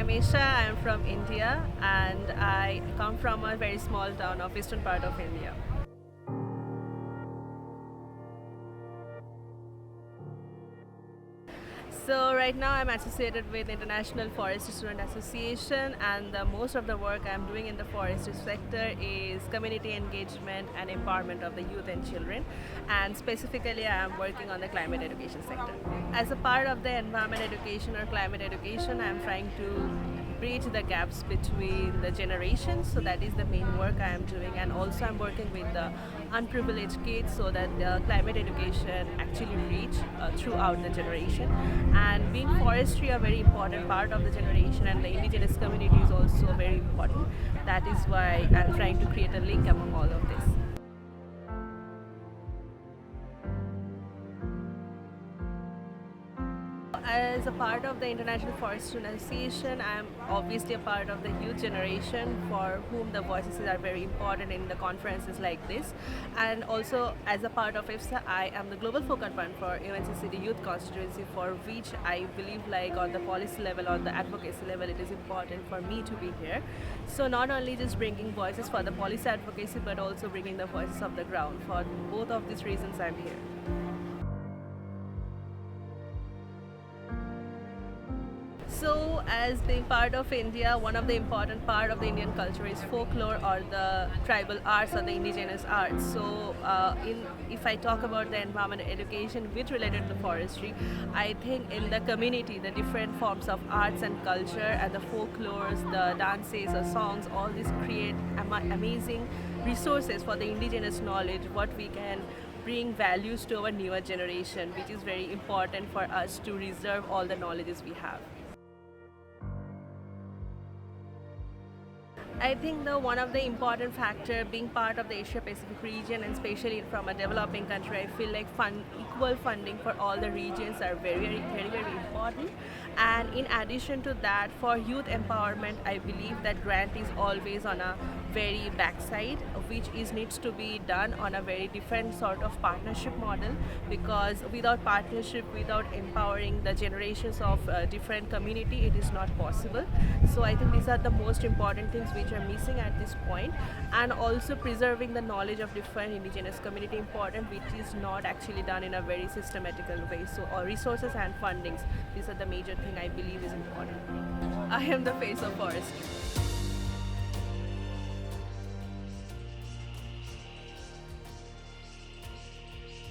I'm Isha. I'm from India and I come from a very small town of eastern part of India. So right now I'm associated with International Forestry Student Association, and most of the work I'm doing in the forestry sector is community engagement and empowerment of the youth and children, and specifically I'm working on the climate education sector. As a part of the environment education or climate education, I'm trying to bridge the gaps between the generations, so that is the main work I am doing, and also I'm working with the unprivileged kids so that the climate education actually reach throughout the generation. And being forestry a very important part of the generation, and the indigenous community is also very important. That is why I'm trying to create a link among all of this. As a part of the International Forestry Association, I am obviously a part of the youth generation for whom the voices are very important in the conferences like this. And also, as a part of IFSA, I am the global focal point for UNCCD Youth Constituency, for which I believe, like on the policy level, on the advocacy level, it is important for me to be here. So not only just bringing voices for the policy advocacy, but also bringing the voices of the ground. For both of these reasons, I'm here. So, as being part of India, one of the important part of the Indian culture is folklore or the tribal arts or the indigenous arts. So, if I talk about the environment education which related to forestry, I think in the community, the different forms of arts and culture and the folklores, the dances or songs, all these create amazing resources for the indigenous knowledge, what we can bring values to our newer generation, which is very important for us to reserve all the knowledges we have. I think the one of the important factor being part of the Asia Pacific region, and especially from a developing country, I feel like equal funding for all the regions are very important. And in addition to that, for youth empowerment, I believe that grant is always on a very backside, which is needs to be done on a very different sort of partnership model, because without partnership, without empowering the generations of different community, it is not possible. So I think these are the most important things which are missing at this point, and also preserving the knowledge of different indigenous community important, which is not actually done in a very systematical way. So resources and fundings, these are the major thing I believe is important. I am the face of forestry.